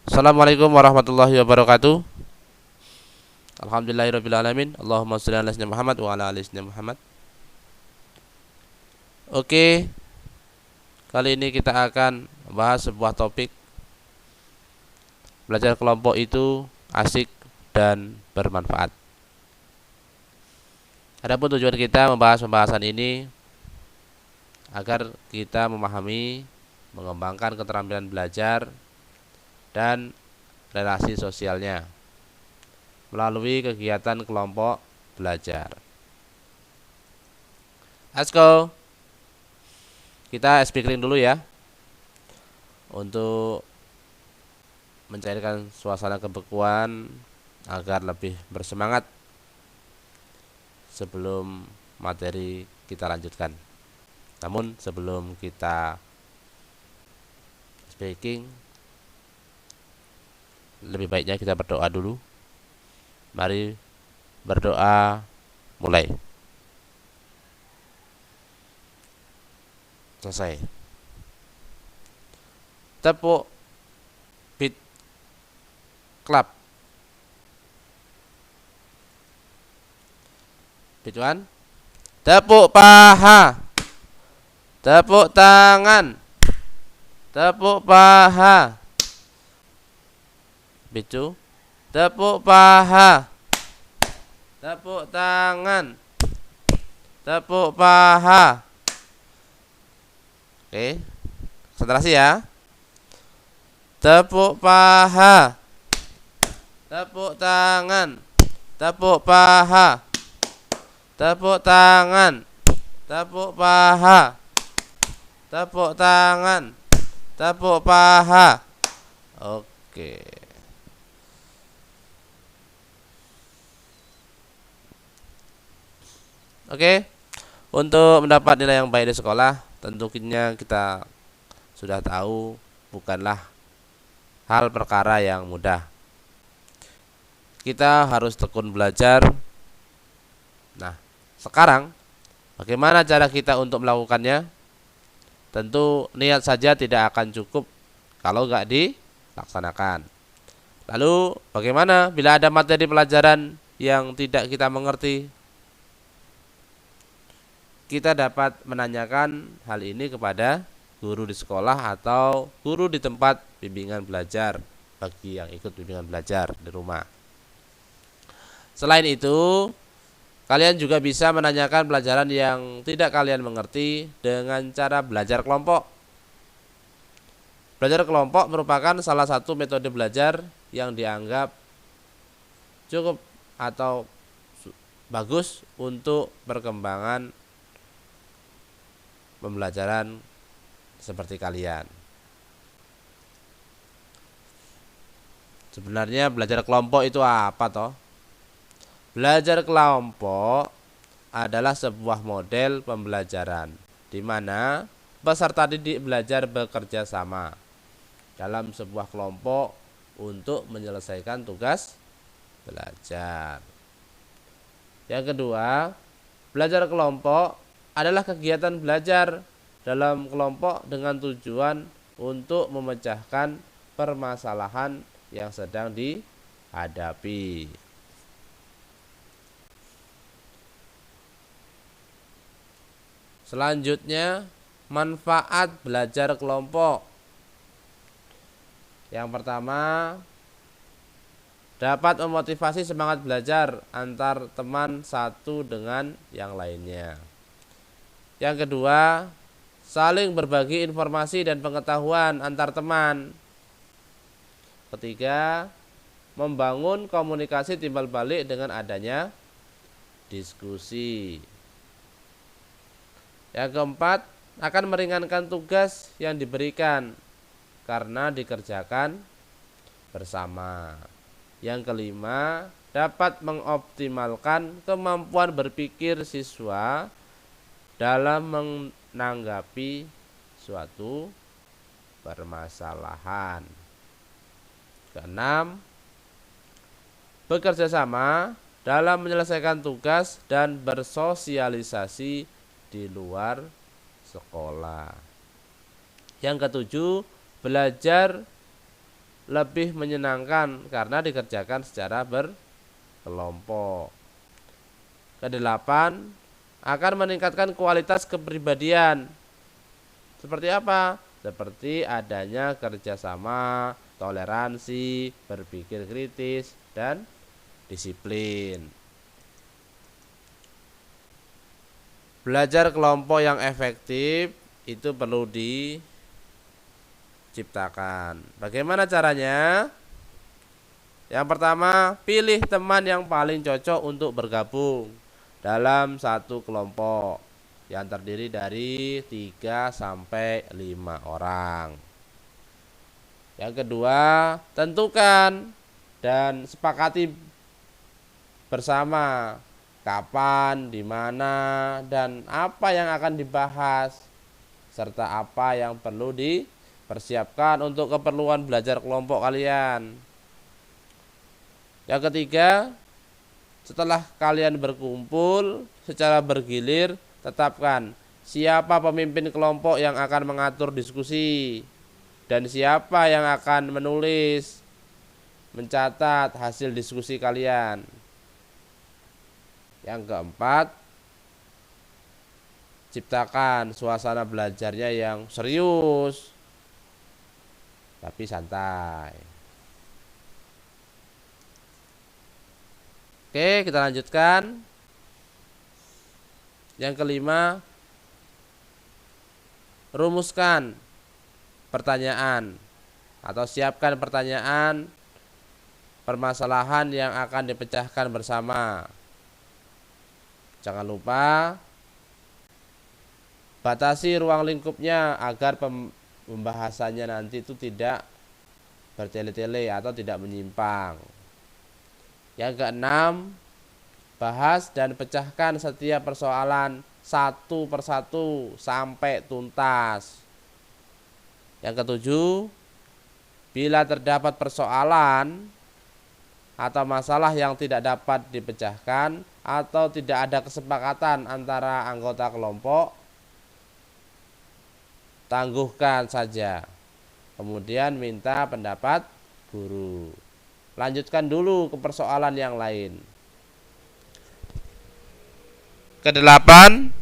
Assalamualaikum warahmatullahi wabarakatuh. Alhamdulillahirrabbilalamin. Allahumma sholli ala sayyidina Muhammad wa ala ali sayyidina Muhammad. Oke, kali ini kita akan membahas sebuah topik. Belajar kelompok itu asik dan bermanfaat. Adapun tujuan kita membahas pembahasan ini agar kita memahami, mengembangkan keterampilan belajar dan relasi sosialnya melalui kegiatan kelompok belajar. Let's go. Kita speaking dulu ya, untuk mencairkan suasana kebekuan agar lebih bersemangat sebelum materi kita lanjutkan. Namun sebelum kita speaking, lebih baiknya kita berdoa dulu. Mari berdoa, mulai. Selesai. Tepuk beat clap. Beat one. Tepuk paha. Tepuk tangan. Tepuk paha. Beat two. Tepuk paha. Tepuk tangan. Tepuk paha. Oke, konsentrasi ya. Tepuk paha. Tepuk tangan. Tepuk paha. Tepuk tangan. Tepuk paha. Tepuk tangan. Tepuk paha. Oke. Oke. Untuk mendapat nilai yang baik di sekolah, tentunya kita sudah tahu bukanlah hal perkara yang mudah. Kita harus tekun belajar. Nah, sekarang bagaimana cara kita untuk melakukannya? Tentu niat saja tidak akan cukup kalau nggak dilaksanakan. Lalu bagaimana bila ada materi pelajaran yang tidak kita mengerti? Kita dapat menanyakan hal ini kepada guru di sekolah atau guru di tempat bimbingan belajar bagi yang ikut bimbingan belajar di rumah. Selain itu, kalian juga bisa menanyakan pelajaran yang tidak kalian mengerti dengan cara belajar kelompok. Belajar kelompok merupakan salah satu metode belajar yang dianggap cukup atau bagus untuk perkembangan pembelajaran seperti kalian. Sebenarnya belajar kelompok itu apa toh? Belajar kelompok adalah sebuah model pembelajaran di mana peserta didik belajar bekerja sama dalam sebuah kelompok untuk menyelesaikan tugas belajar. Yang kedua, belajar kelompok adalah kegiatan belajar dalam kelompok dengan tujuan untuk memecahkan permasalahan yang sedang dihadapi. Selanjutnya, manfaat belajar kelompok. Yang pertama, dapat memotivasi semangat belajar antar teman satu dengan yang lainnya. Yang kedua, saling berbagi informasi dan pengetahuan antar teman. Ketiga, membangun komunikasi timbal balik dengan adanya diskusi. Yang keempat, akan meringankan tugas yang diberikan karena dikerjakan bersama. Yang kelima, dapat mengoptimalkan kemampuan berpikir siswa dalam menanggapi suatu permasalahan. Keenam, bekerja sama dalam menyelesaikan tugas dan bersosialisasi di luar sekolah. Yang ketujuh, belajar lebih menyenangkan karena dikerjakan secara berkelompok. Kedelapan, akan meningkatkan kualitas kepribadian. Seperti apa? Seperti adanya kerjasama, toleransi, berpikir kritis, dan disiplin. Belajar kelompok yang efektif itu perlu diciptakan. Bagaimana caranya? Yang pertama, pilih teman yang paling cocok untuk bergabung dalam satu kelompok yang terdiri dari 3 sampai 5 orang. Yang kedua, tentukan dan sepakati bersama kapan, di mana, dan apa yang akan dibahas serta apa yang perlu dipersiapkan untuk keperluan belajar kelompok kalian. Yang ketiga, setelah kalian berkumpul secara bergilir, tetapkan siapa pemimpin kelompok yang akan mengatur diskusi dan siapa yang akan menulis, mencatat hasil diskusi kalian. Yang keempat, ciptakan suasana belajarnya yang serius tapi santai. Oke, kita lanjutkan. Yang kelima, rumuskan pertanyaan atau siapkan pertanyaan permasalahan yang akan dipecahkan bersama. Jangan lupa batasi ruang lingkupnya agar pembahasannya nanti itu tidak bertele-tele atau tidak menyimpang. Yang keenam, bahas dan pecahkan setiap persoalan satu persatu sampai tuntas. Yang ketujuh, bila terdapat persoalan atau masalah yang tidak dapat dipecahkan atau tidak ada kesepakatan antara anggota kelompok, tangguhkan saja. Kemudian minta pendapat guru. Lanjutkan dulu ke persoalan yang lain. Kedelapan,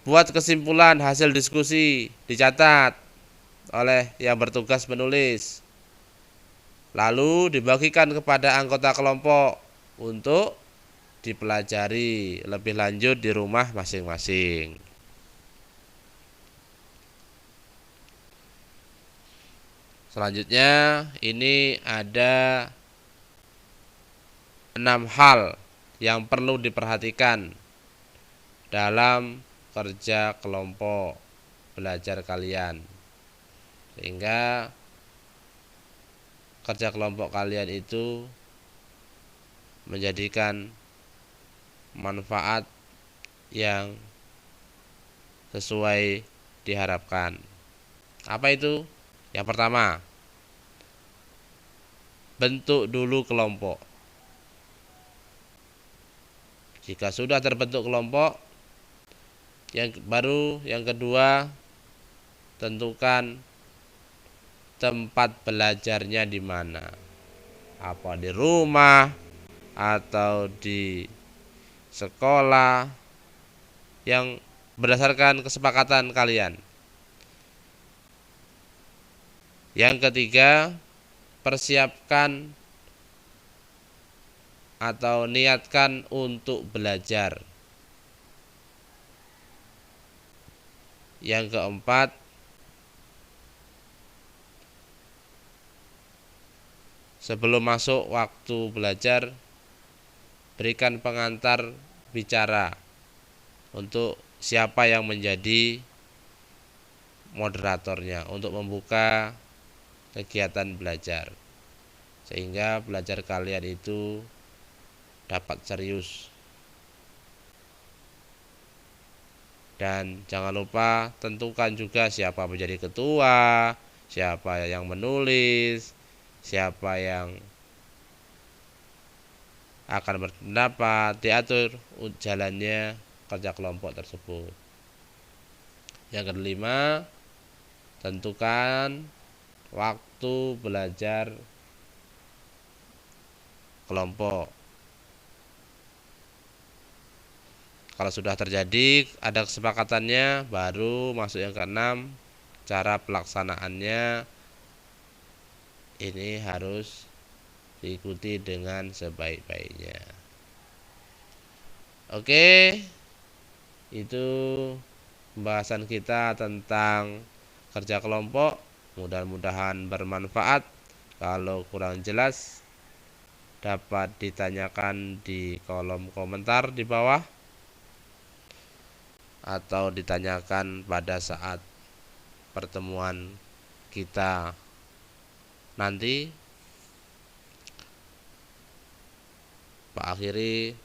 buat kesimpulan hasil diskusi, dicatat oleh yang bertugas menulis. Lalu dibagikan kepada anggota kelompok untuk dipelajari lebih lanjut di rumah masing-masing. Selanjutnya, ini ada 6 hal yang perlu diperhatikan dalam kerja kelompok belajar kalian, sehingga kerja kelompok kalian itu menjadikan manfaat yang sesuai diharapkan. Apa itu? Yang pertama, bentuk dulu kelompok. Jika sudah terbentuk kelompok, yang kedua, tentukan tempat belajarnya di mana. Apa di rumah atau di sekolah yang berdasarkan kesepakatan kalian. Yang ketiga, persiapkan atau niatkan untuk belajar. Yang keempat, sebelum masuk waktu belajar, berikan pengantar bicara untuk siapa yang menjadi moderatornya untuk membuka kegiatan belajar, sehingga belajar kalian itu dapat serius. Dan jangan lupa tentukan juga siapa menjadi ketua, siapa yang menulis, siapa yang akan berpendapat, diatur jalannya kerja kelompok tersebut. Yang kelima, tentukan waktu belajar kelompok. Kalau sudah terjadi ada kesepakatannya, baru masuk yang keenam. Cara pelaksanaannya ini harus diikuti dengan sebaik-baiknya. Oke, itu pembahasan kita tentang kerja kelompok. Mudah-mudahan bermanfaat. Kalau kurang jelas dapat ditanyakan di kolom komentar di bawah atau ditanyakan pada saat pertemuan kita nanti. Pak akhiri,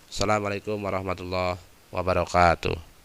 assalamualaikum warahmatullahi wabarakatuh.